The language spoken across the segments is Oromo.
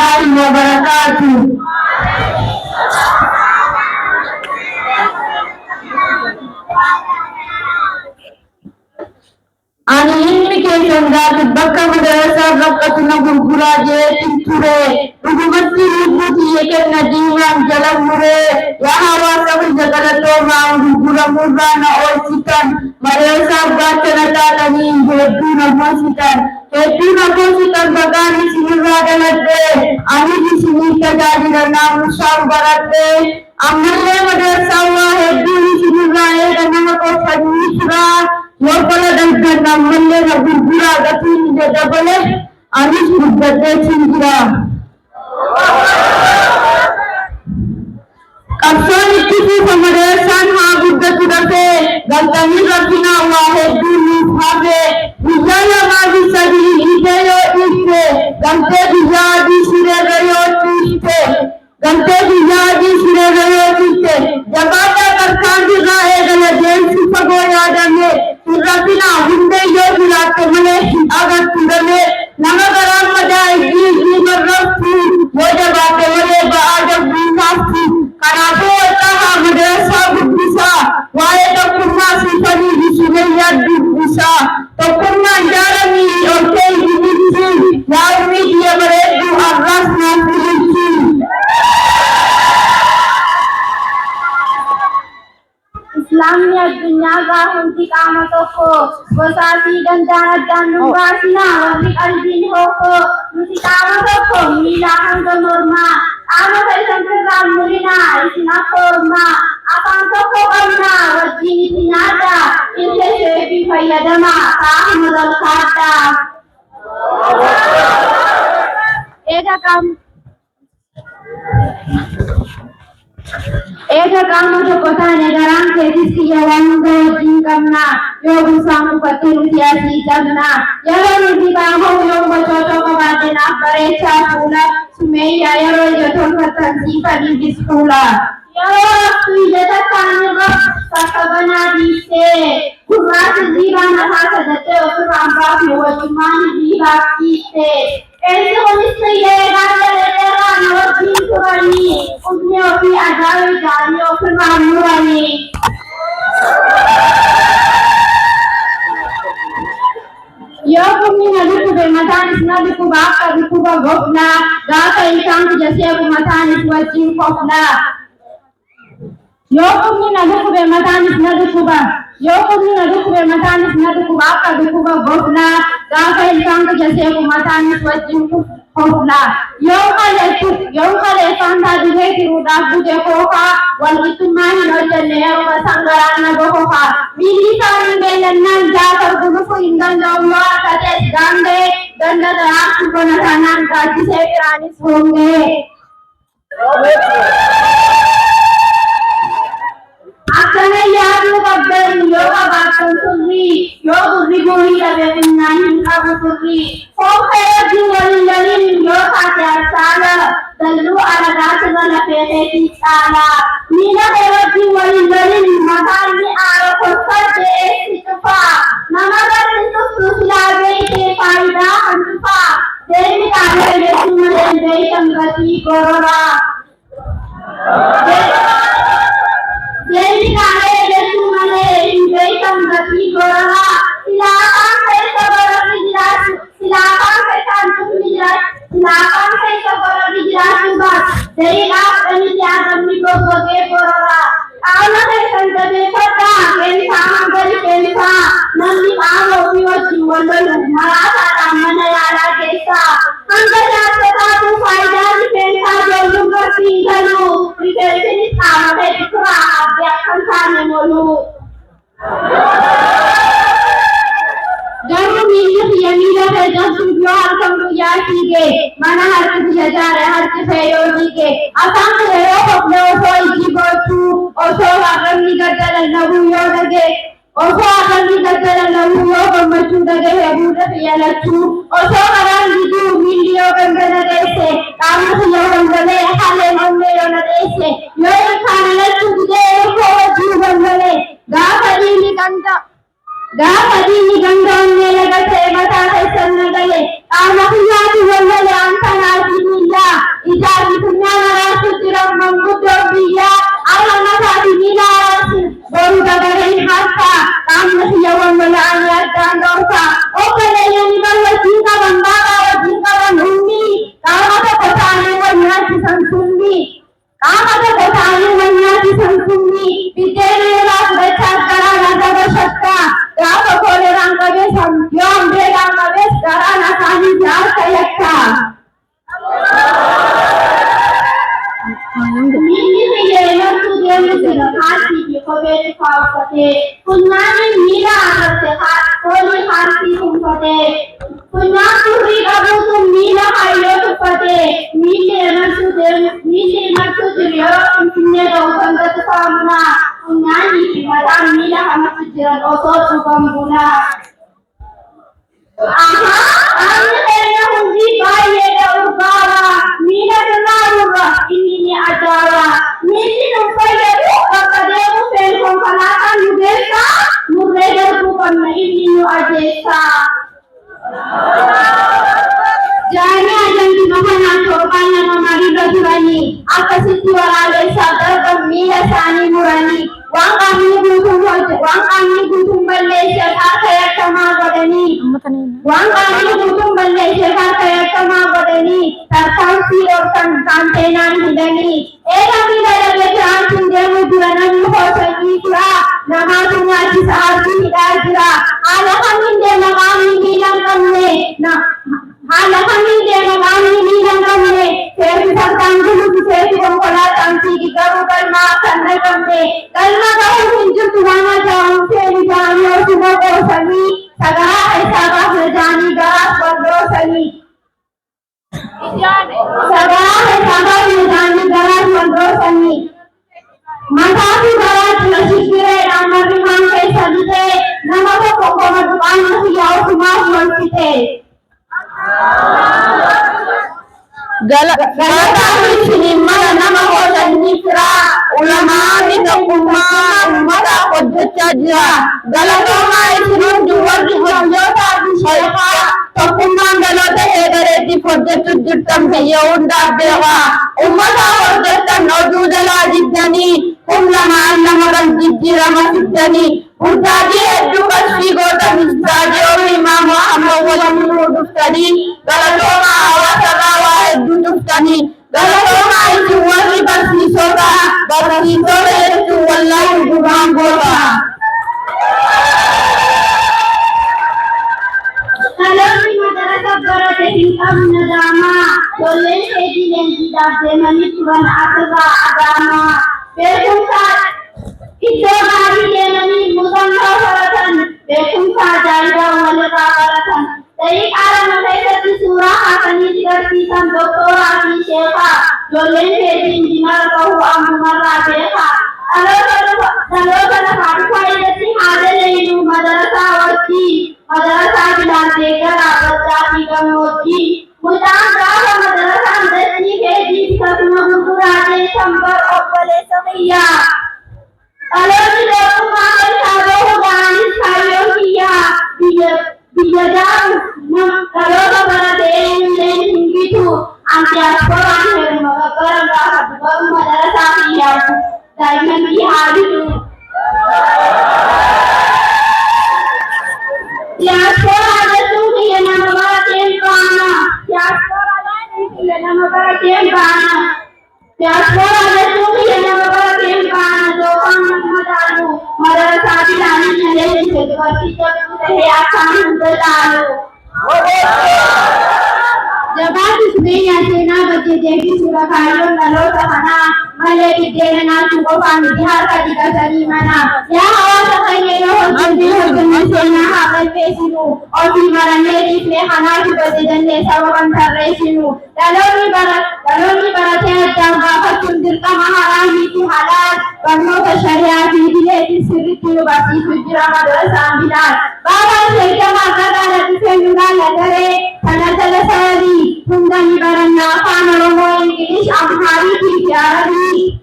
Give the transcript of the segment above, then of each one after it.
warahmatullahi wabarakatuh. Ani ilmi kesan zati bakka madrasa bakkatuna gurguraje tinture rugumatti rubuti yekenna diwan jalamure ya hawa sabu jagalato ma gurgura murana orsitan madrasa bakkana tatani heduna mositan bagani sinirra dalade ani disini tajadira namu sambarade amalle madrasa wa heduni sinirra ega namako sadisra Wapala dan malle na gurgura gatin je dabale anis gurgade chingira kapsoni tipu pamadrasan ha gurgatu date gantani rabbina wahiduni habe bijaya ma bisadi hidayo iste gante bijadi siragayo iste jabata karkandi rahe gala jensi pagoya dame Rabbina hunde yo dilate mane agar tudane namagaram madai ji marrafu wajabate mane baadab bisasti kanato taha madrasa buddisa wae to kurma sifani disine yaddu bisa to kurma jarami ote dibisi yaumi dia meredu arras na filisi Islamnya dunia gahunti kamatoko Bosasi dan nubasina Wabik al-din hoko Nusi kamatoko Milahan ke norma Kamu kaisan program mulina Isina korma Apang toko karna Wajini sinada Ilse sebi fayyadama Kahmud al-khata Ega kamu kota negara kedisi jalan karena yogu samu patiru tiasi karena jalan di kamu yogu bacoco kebatin aparecha pula sumeya yaro joton katan sifani di sekolah yaro tu jata kanya sakabana dise kurat जीवाना हाथ देते और रामबा हुआ जुमान जीवा कीते ऐसे होने से ये गाने तेरा नवजीन कुरानी उसने अपनी आजाद जाने और मामूरानी Yo kami nadi kuda matanis nadi kubaka di kuba gopna gata insan jasi aku matanis wajib kopna Yo kami nadi kuda matanis nadi kuba Yo kami nadi kuda matanis nadi kubaka di kuba gopna gata insan jasi aku matanis wajib kopna Yo kale sanda di heti udah bude koka wal itu mani nojane wa sanggarana boka mili kami belanan jata gunu ko indan jawa kades gande danda aku penasaran kaji sekirani sunge Akane yaru kabel yoga batun suri yoga rigori abe nani kabu suri Oke jualin yoga tiasala dalu ala dasala pete tisala Nina dewa jualin matani aro kosar de situpa namagar itu susilabe ke faida hantupa dewi kare lesumalen dewi tanggati korora Jadi kare lesumalen dewi tanggati korora silakan saya sabar dijelas silakan saya tantu dijelas silakan saya sabar dijelas juga dari apa ini tiada miko sebagai korora Anak saya sendiri kata kenapa dari kenapa nanti kalau piwat jual dulu malah taman lara desa anda jatuh satu faida di kenapa jual bersih dulu di sini sama dari kerap biarkan sana dulu Jangan mila है जब सूर्य हर कमरो यासी के माना हर कुछ जा रहा हर के सहयोगी के आसान है अपने ओसो जीवचू ओसो आगर निकलता नबु यो लगे ओसो आगर निकलता नबु यो बमचू लगे है बुरा पिया लचू ओसो आगर निकू मिलियो बंगल देसे काम से यो बंगले हाले मंगे यो देसे यो खाना लचू दे को जीव बंगले गाफरी निकंता Gapadi ni gandong nila kasi matakas ang nagale. Anak niya si Wala ang tanasi nila. uffatte, funyaanni miila agartee toolii harkii kuufate. Funyaan turrii qabuutu miila hayyoo tuffate, miilli imaltuu jiru yoo finfinnee ga'u kan gatu faamuna. Funyaanii fi mataan miila hamatu jiran osoo dhugan buna. Amma keenya hundi baay'ee urgaara, miila birraarurra inni ni ajaara. Miilli nu fayyadu bakka deemu fe'u konkolaataan nu geessa, murree darbuu qabna inni nu ajeessa. Jaani ajanti makanaan torbaan nama mariirra turanii akkasitti waraabessaaf darban miila isaanii muranii waan qaamni guutuun balleesse harka yakkamaa godhanii tarkaanfii dhorkan kaanteenaan hidhanii eega miila dhabee tiraantiin deemuu dura namni hoosanii jira namaatu nyaachisa harki hidhaa jira haala kamiin deema qaamni miila hin qabne haala kamiin deema qaamni miila hin qabne seerri tarkaan gulufi seerri konkolaataan fiigi garuu galmaa kan naqamne galma ga'uuf hin jirtu nama jaa'uun seeni jaanii osuma qoosanii sagaraa isaa baafna jaanii garaas waldoosanii sagaraa isaa baafna jaanii garaas waldoosanii mataatu garaa jira shibbireedhaan marri maan keessa bitee nama tokko koma duqaana fiyyaa osumaaf wal fitee. Galataani sinimana nama hoosanii jira ulamaani tokkummaa ummataaf hojjechaa jira galatoomaa isin hundi warri hoyyootaa fi sheekaa tokkummaan dhaloota eegareetiif hojjechuuf jirtan biyya hundaaf beeka ummataaf hojjettan oduu jalaa jiddanii humnamaan nama kan jijjiirama fiddanii Burdaadii hedduu qarshii goota ministaadiyoon imaamu Muhammad waliin nuu dhuftanii galatoomaa hawaasarraa waa hedduu dhuftanii galatoomaa isin warri barsiisota jechuun wallaahi dhugaan goota. Dhaloonni madarasa barate hin qabne daamaa ijoolleen keetii leenjiidhaaf deemanii turan asirraa adaamaa beekumsaa iddoo gaarii deemanii muuxannoo horatan beekumsa ajaa'ibaa walirraa baratan daqiiqaa lama keessatti suuraa kaasanii agarsiisan doktooraa fi sheekaa ijoolleen keetii injiinara ta'uu ammumarraa beekaa dhaloota lafaa dhufaa irratti haala leeyinuu madarasaa wajjii madarasaa bilaansee garaa baddaa fi gammoojjii mucaan gaafa madarasaan dachii keetii akkasuma gurguraatee sambar obboleessa biyyaa. Dhaloonni tokkummaa keessaa bahuudhaanis kaayyoo kiyyaa biyya daaru dhaloota baratee illee hin bitu anti askoraan heeruma gaggara gaafa dubaruu madarasaa kiyyaatu daa'imman biyya haa bitu. Diaasporaa jechuun kiyya nama barateen baana. Diaasporaa kiyya nama barateen baana. Diaasporaa jechuun kiyya nama barateen baana. Doofaan nama dhaalu madarasaa bilaanii naleessise dubartii jabduu tahee akkaan hunda dhaalu. Jabaatis biyya seenaa baddee deebisuudha kaayyoon dhaloota kanaa malee biddeena nyaachuu qofaa miti harka dhiqatanii mana. Yaa hawaasa keenya yoo hojjennee seenaa haa qalbeessinu ofii barannee dhiifnee kanaaf hubate saba kan tarreessinu. Dhaloonni baratee addaan baafachuun dirqama haraamii fi halaal barnoota shari'aa fi dileetiin sirriitti nu barsiisuu jira madarasaan bilaal. Baabaan sheekamaa gadaadha dhufee nu laallataree kana jala sababii hunda ni baranna afaan Oromoo, Ingilish, Amhaarii fi Arabii.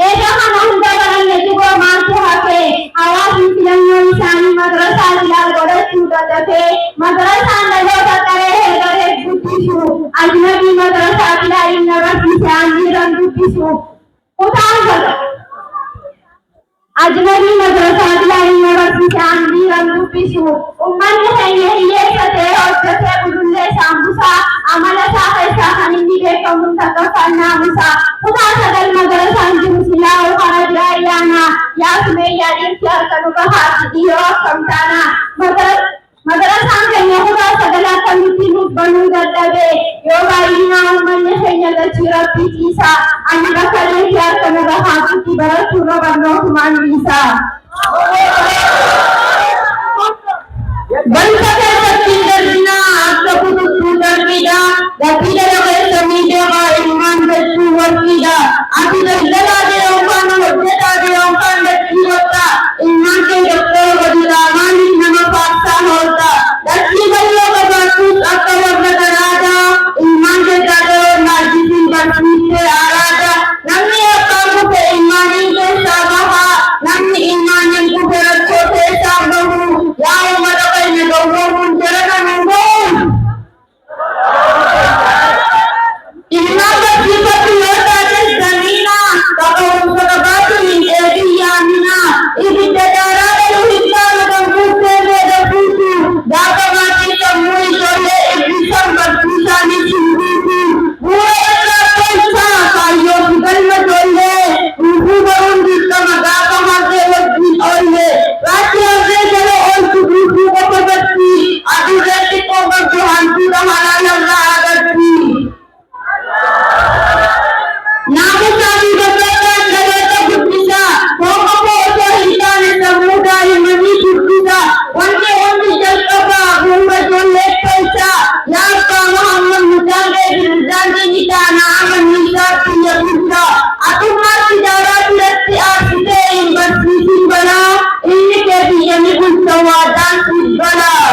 Egaa kana hunda baranne jiboo maaltu hafee hawaasni filannoon isaanii madarasaa bilaal godhachuu dadhabee madarasaan dhaloota qaree eegalee guddisu ajnabii madarasaa bilaaliin na barsiise aanjiran dubbisu kutaan ajnabii madarasaa bilaaliin na barsiise aanjiran dubbisu ummanni keenya hiyyeessa ta'ee hojjetee budullee saambusaa amala isaa keessaa kan inni beekamuun takkaffaan naamusaa kutaa sagal madarasaan jiru silaa kana biraa ayyaanaa yaasumee yaadiinsi harka nu bahaati dhiyoo akkam taanaa madarasaan keenya kutaa sagal akkamitti nuuf banuu dadhabee yoo baay'inaan uummanni keenya dachii rabbii ciisaa ani bakka leetii harka narra haatutti barachuurra barnootumaan dhiisaa. Balfa keessatti hin darbinaa akka kututtuu darbidha. Gatii dalageessa miidhagaa ilmaan dachuu warqidha. Ati daldalaa jedhamuudhaan hojjetaa jedhamuudhaan dachii wata. Ilmaan kee doktora godhudha maaliif nama faarsaa hoolta. Dachii bal'oo qabaattus akka warra garaadha. Ilmaan kee tajaajila naajisiin barsiistee araada. Namni abbaan kufe ilmaaniin keessaa baha. Namni ilmaaniin kufe rakkoo keessaa bahu. Yaa uummata keenya gowwoomuun jala kan hin goon. Ilmaan barsiifatu yoo taates daniina kaka'umsa qabaatuun hin eegin yaamina. Ibidda daaraa dhalu hin taanu kan fuuttee beeda fuutu. Gaafa maatii sammuu ijoollee ibbisan barsiisaanis hin guutu. Bu'aa irraa tolchaa kaayyoo fi galma ijoollee. Rufuu baruun dirqama gaafa harree wajjin oolle. Raatti harree jala oolchu rufuu qofa barti. Adurree xiqqoo qabdu hantuudha halaalarraa agarti. Naamusaa fi dabalataan dhaloota guddisa. Foon qofaa osoo hin taane sammuu daa'immanii guddisa. Wanti hundi jalqabaa bu'uura ijoollee tolcha. Yaa abbaa Muhammad mucaan beeksisaan ni taana amanni isaa biyya gudda. Atummaatti daaraa biratti aarsitee hin barsiisin balaa. Inni kee biyya ni bulcha waadaan siif balaa.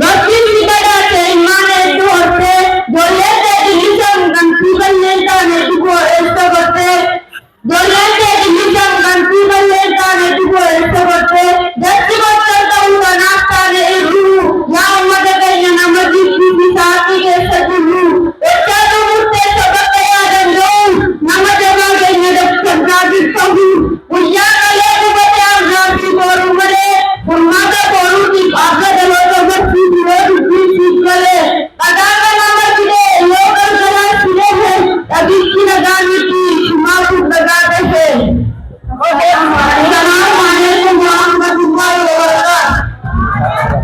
Rabbiin si badhaate ilmaan hedduu hortee. Ijoolleen kee dhilisan gantii balleen taane dhiboo eessa gortee. Ijoolleen kee dhilisan gantii balleen taane dhiboo eessa gortee. Dachii bakka ta'uu kanaaf taane irruu. Yaa uummata keenya nama jibbuu fi sa'aatii keessa jirru. Eessaatu murteessa bakka yaadan ga'u. Nama jabaa keenya dabsarraatiif ta'u. Guyyaa qalee qubate argaafii booruu malee. Furmaata booruutiif akka dhaloota barsiisu yoo dubbiin siif galee. Dhagaaka nama fidee yoo gargaraa fidee dhabichi nagaa miti shumaafuuf dhagaa tashe. Salaamu alaikum wa rahmatullahi wa barakatuh.